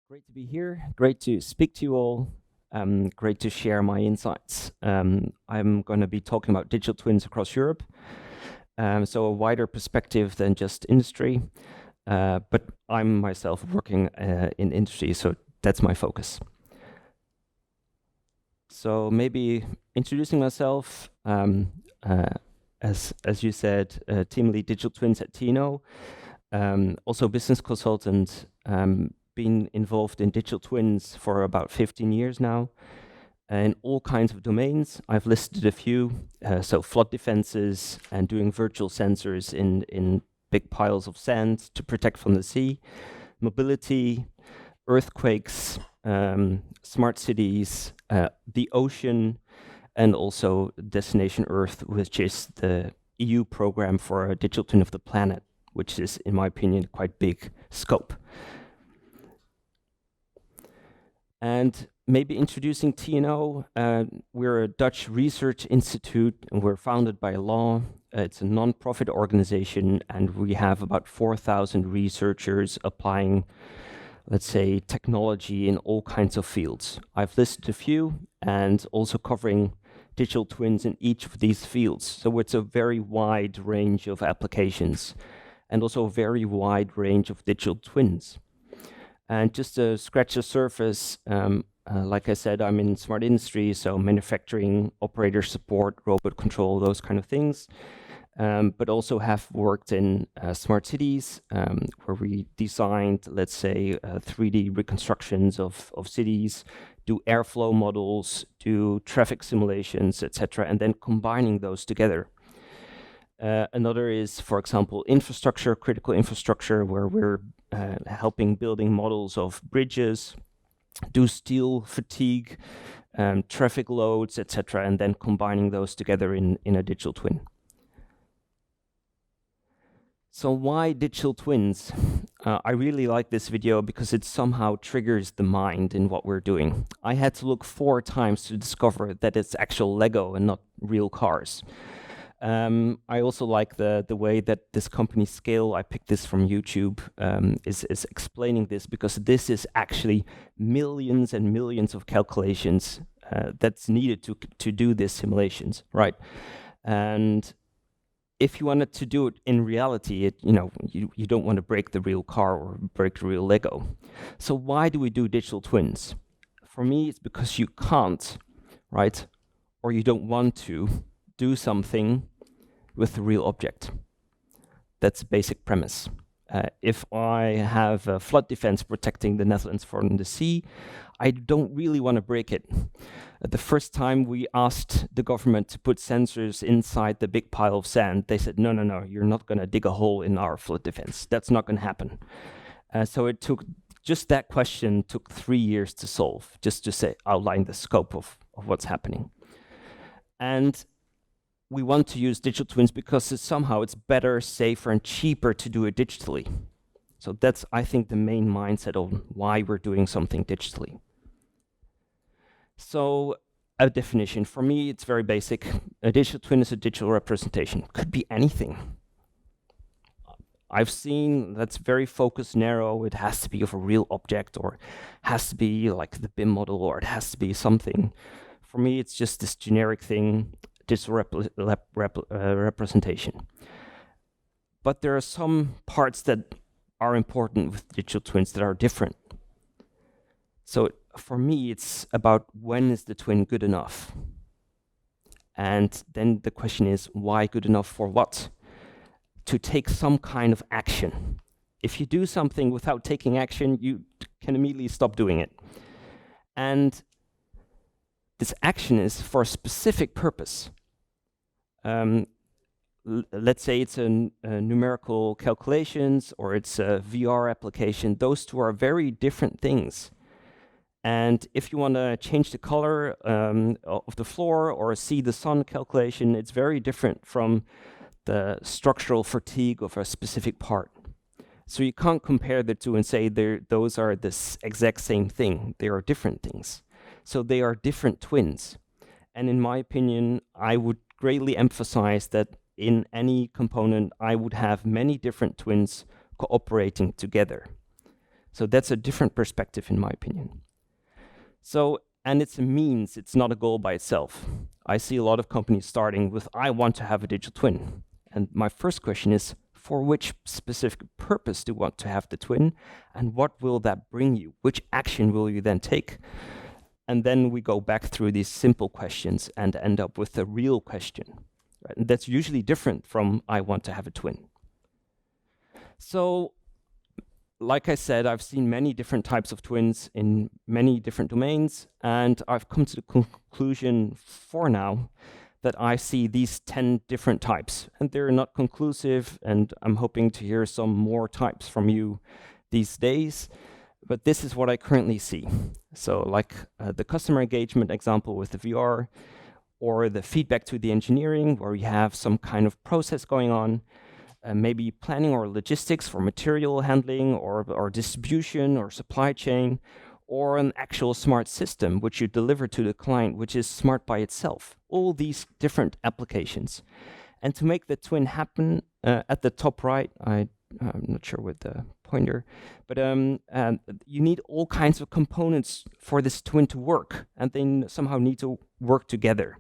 Great to be here. Great to speak to you all. Great to share my insights. I'm going to be talking about digital twins across Europe. So a wider perspective than just industry. But I'm myself working in industry, so that's my focus. So maybe introducing myself, as you said, team lead digital twins at TNO. Also business consultant. Been involved in digital twins for about 15 years now in all kinds of domains. I've listed a few, so flood defenses and doing virtual sensors in big piles of sand to protect from the sea, mobility, earthquakes, smart cities, the ocean, and also Destination Earth, which is the EU program for a digital twin of the planet, which is, in my opinion, quite big scope. And maybe introducing TNO, we're a Dutch research institute and we're founded by law. It's a non-profit organization and we have about 4,000 researchers applying, let's say, technology in all kinds of fields. I've listed a few and also covering digital twins in each of these fields. So it's a very wide range of applications and also a very wide range of digital twins. And just to scratch the surface, like I said, I'm in smart industry, so manufacturing, operator support, robot control, those kind of things. But also have worked in smart cities, where we designed, let's say, 3D reconstructions of cities, do airflow models, do traffic simulations, etc., and then combining those together. Another is, for example, infrastructure, critical infrastructure, where we're helping building models of bridges, do steel fatigue, traffic loads, etc., and then combining those together in a digital twin. So why digital twins? I really like this video because it somehow triggers the mind in what we're doing. I had to look 4 times to discover that it's actual Lego and not real cars. I also like the way that this company Scale, I picked this from YouTube, is explaining this, because this is actually millions and millions of calculations that's needed to do these simulations, right? And if you wanted to do it in reality, you don't want to break the real car or break the real Lego. So why do we do digital twins? For me, it's because you can't, right? Or you don't want to do something with the real object. That's a basic premise. If I have a flood defense protecting the Netherlands from the sea, I don't really want to break it. The first time we asked the government to put sensors inside the big pile of sand, they said, no, you're not going to dig a hole in our flood defense. That's not going to happen. So it took, just that question took 3 years to solve, just to outline the scope of what's happening. And we want to use digital twins because it's better, safer, and cheaper to do it digitally. So that's, I think, the main mindset of why we're doing something digitally. So a definition, for me, it's very basic. A digital twin is a digital representation. Could be anything. I've seen that's very focused, narrow. It has to be of a real object, or has to be like the BIM model, or it has to be something. For me, it's just this generic thing, digital representation. But there are some parts that are important with digital twins that are different. So for me, it's about when is the twin good enough? And then the question is, why good enough for what? To take some kind of action. If you do something without taking action, you can immediately stop doing it. And this action is for a specific purpose. Let's say it's a numerical calculations, or it's a VR application. Those two are very different things. And if you want to change the color of the floor or see the sun calculation, it's very different from the structural fatigue of a specific part. So you can't compare the two and say those are the exact same thing. They are different things. So they are different twins. And in my opinion, I would greatly emphasize that in any component, I would have many different twins cooperating together. So that's a different perspective, in my opinion. So, and it's a means, it's not a goal by itself. I see a lot of companies starting with, I want to have a digital twin. And my first question is, for which specific purpose do you want to have the twin? And what will that bring you? Which action will you then take? And then we go back through these simple questions and end up with a real question. Right? And that's usually different from, I want to have a twin. So, like I said, I've seen many different types of twins in many different domains, and I've come to the conclusion for now that I see these 10 different types, and they're not conclusive, and I'm hoping to hear some more types from you these days, but this is what I currently see. So like the customer engagement example with the VR, or the feedback to the engineering, where we have some kind of process going on, maybe planning or logistics for material handling or distribution or supply chain, or an actual smart system which you deliver to the client, which is smart by itself. All these different applications. And to make the twin happen, at the top right, I'm not sure with the pointer, but you need all kinds of components for this twin to work, and they somehow need to work together.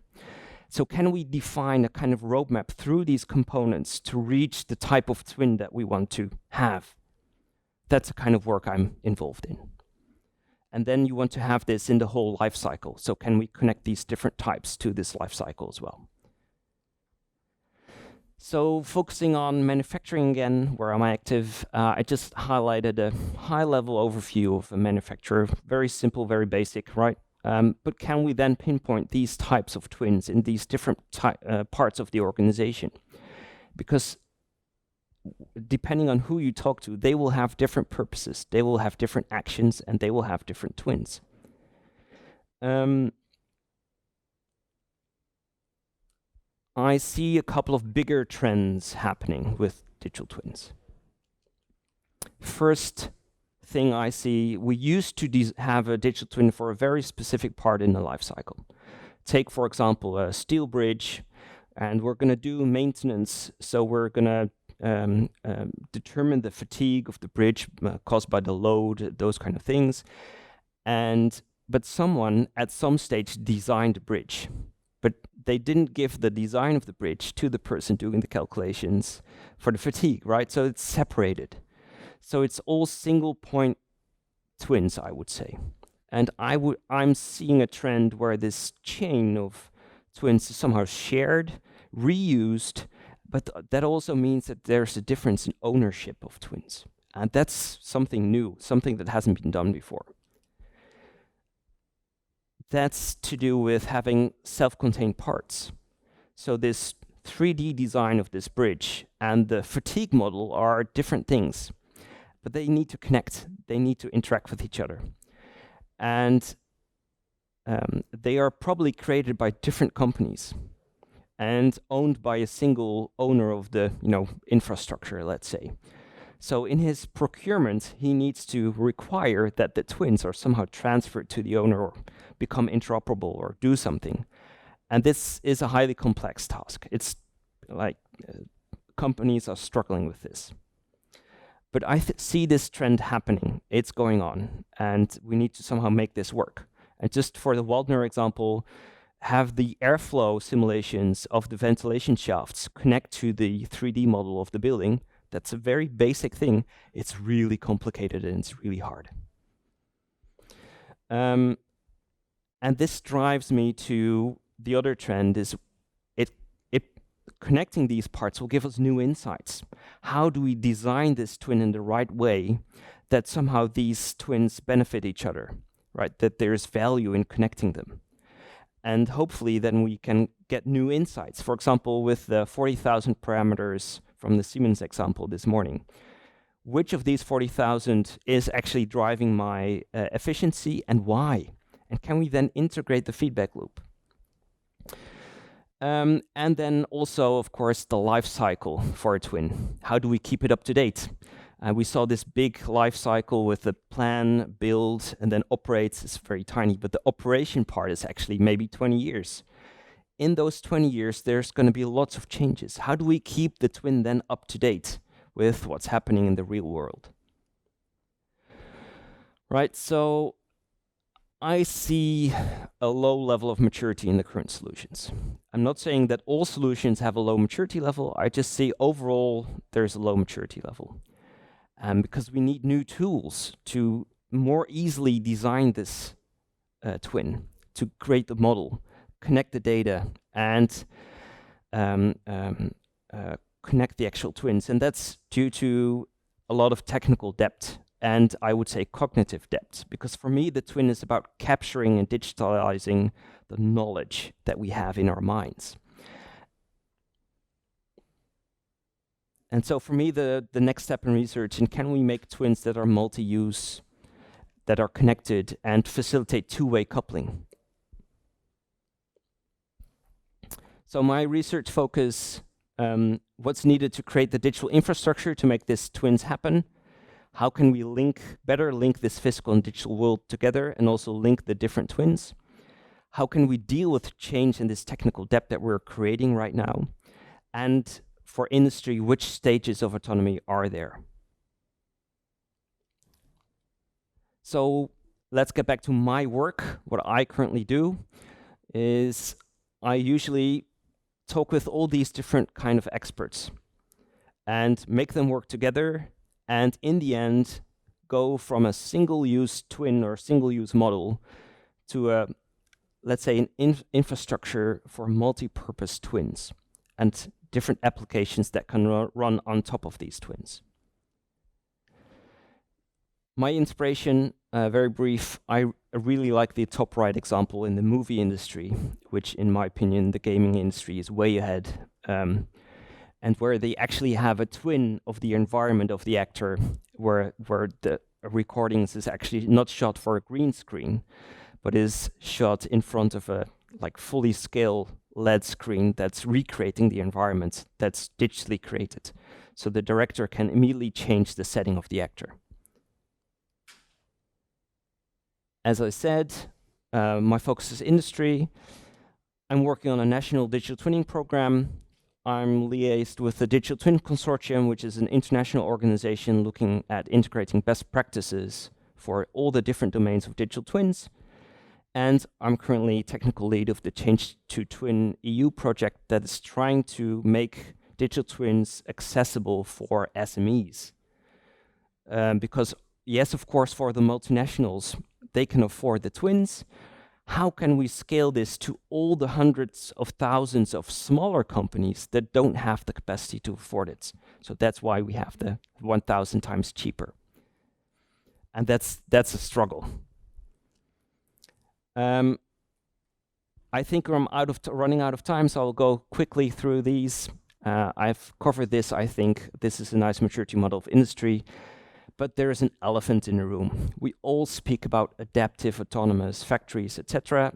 So can we define a kind of roadmap through these components to reach the type of twin that we want to have? That's the kind of work I'm involved in. And then you want to have this in the whole life cycle. So can we connect these different types to this life cycle as well? So focusing on manufacturing again, where I'm active, I just highlighted a high-level overview of a manufacturer. Very simple, very basic, right? But can we then pinpoint these types of twins in these different parts of the organization? Because depending on who you talk to, they will have different purposes, they will have different actions, and they will have different twins. I see a couple of bigger trends happening with digital twins. First thing I see, we used to have a digital twin for a very specific part in the life cycle. Take, for example, a steel bridge, and we're going to do maintenance, so we're going to determine the fatigue of the bridge caused by the load, those kind of things. But someone at some stage designed the bridge, but they didn't give the design of the bridge to the person doing the calculations for the fatigue, right? So it's separated. So it's all single point twins, I would say. And I'm seeing a trend where this chain of twins is somehow shared, reused, but that also means that there's a difference in ownership of twins. And that's something new, something that hasn't been done before. That's to do with having self-contained parts. So this 3D design of this bridge and the fatigue model are different things, but they need to connect. They need to interact with each other. And they are probably created by different companies and owned by a single owner of the infrastructure, let's say. So in his procurement, he needs to require that the twins are somehow transferred to the owner or become interoperable or do something. And this is a highly complex task. It's like companies are struggling with this. But I see this trend happening. It's going on, and we need to somehow make this work. And just for the Waldner example, have the airflow simulations of the ventilation shafts connect to the 3D model of the building. That's a very basic thing. It's really complicated and it's really hard. And this drives me to the other trend is connecting these parts will give us new insights. How do we design this twin in the right way that somehow these twins benefit each other, right? That there's value in connecting them. And hopefully then we can get new insights. For example, with the 40,000 parameters from the Siemens example this morning. Which of these 40,000 is actually driving my efficiency and why? And can we then integrate the feedback loop? And then also, of course, the life cycle for a twin. How do we keep it up to date? We saw this big life cycle with the plan, build, and then operates. It's very tiny, but the operation part is actually maybe 20 years. In those 20 years, there's going to be lots of changes. How do we keep the twin then up to date with what's happening in the real world? Right, so I see a low level of maturity in the current solutions. I'm not saying that all solutions have a low maturity level. I just see overall there's a low maturity level. Because we need new tools to more easily design this twin, to create the model, connect the data, and connect the actual twins. And that's due to a lot of technical depth, and I would say cognitive depth, because for me, the twin is about capturing and digitalizing the knowledge that we have in our minds. And so for me, the next step in research, and can we make twins that are multi-use, that are connected, and facilitate two-way coupling? So my research focus, what's needed to create the digital infrastructure to make these twins happen? How can we better link this physical and digital world together, and also link the different twins? How can we deal with change in this technical depth that we're creating right now? And for industry, which stages of autonomy are there? So let's get back to my work. What I currently do is I usually talk with all these different kind of experts and make them work together, and in the end go from a single-use twin or single-use model to a, let's say, an infrastructure for multi-purpose twins and different applications that can run on top of these twins. My inspiration, very brief, I really like the top right example in the movie industry, which in my opinion, the gaming industry is way ahead, and where they actually have a twin of the environment of the actor, where the recordings is actually not shot for a green screen, but is shot in front of a fully scale LED screen that's recreating the environment that's digitally created. So the director can immediately change the setting of the actor. As I said, my focus is industry. I'm working on a national digital twinning program. I'm liaised with the Digital Twin Consortium, which is an international organization looking at integrating best practices for all the different domains of digital twins. And I'm currently technical lead of the Change to Twin EU project that is trying to make digital twins accessible for SMEs. Because yes, of course, for the multinationals, they can afford the twins. How can we scale this to all the hundreds of thousands of smaller companies that don't have the capacity to afford it? So that's why we have the 1,000 times cheaper. And that's a struggle. I think I'm running out of time, so I'll go quickly through these. I've covered this. I think this is a nice maturity model of industry. But there is an elephant in the room. We all speak about adaptive, autonomous factories, etc.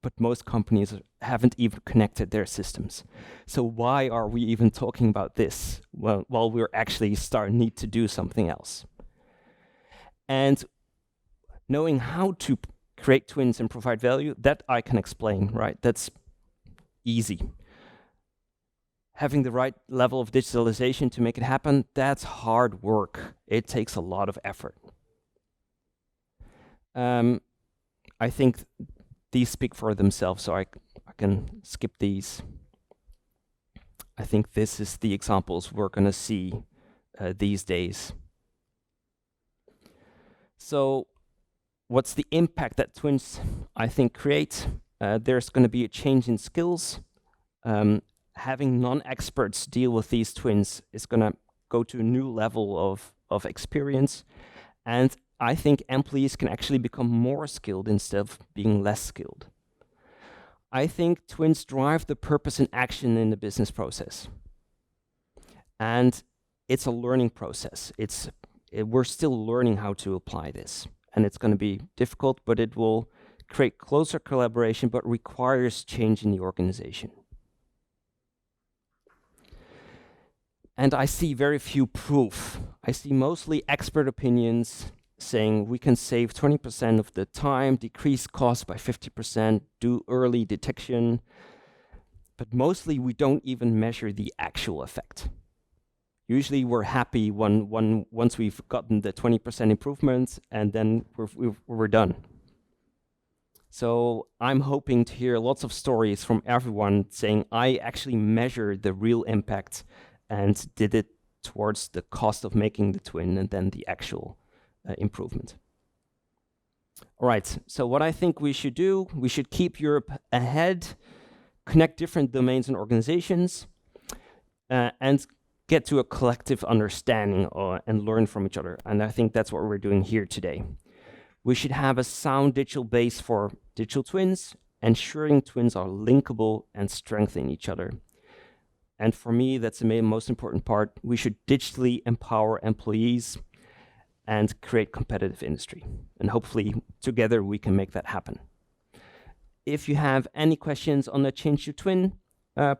But most companies haven't even connected their systems. So why are we even talking about this? Well, while we're actually need to do something else. And knowing how to create twins and provide value, that I can explain, right? That's easy. Having the right level of digitalization to make it happen, that's hard work. It takes a lot of effort. I think these speak for themselves, so I can skip these. I think this is the examples we're going to see these days. So what's the impact that twins, I think, create? There's going to be a change in skills. Having non-experts deal with these twins is going to go to a new level of experience. And I think employees can actually become more skilled instead of being less skilled. I think twins drive the purpose and action in the business process. And it's a learning process. We're still learning how to apply this. And it's going to be difficult, but it will create closer collaboration, but requires change in the organization. And I see very few proof. I see mostly expert opinions saying we can save 20% of the time, decrease costs by 50%, do early detection. But mostly we don't even measure the actual effect. Usually we're happy once we've gotten the 20% improvement, and then we're done. So I'm hoping to hear lots of stories from everyone saying, I actually measured the real impact and did it towards the cost of making the twin and then the actual improvement. All right, so what I think we should do, we should keep Europe ahead, connect different domains and organizations, and get to a collective understanding and learn from each other. And I think that's what we're doing here today. We should have a sound digital base for digital twins, ensuring twins are linkable and strengthen each other. And for me, that's the most important part. We should digitally empower employees and create competitive industry. And hopefully together we can make that happen. If you have any questions on the Change Your Twin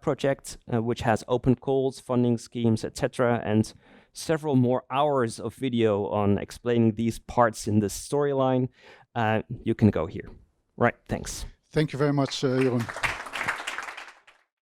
project, which has open calls, funding schemes, etc., and several more hours of video on explaining these parts in the storyline, you can go here. Right, thanks. Thank you very much, Jeroen.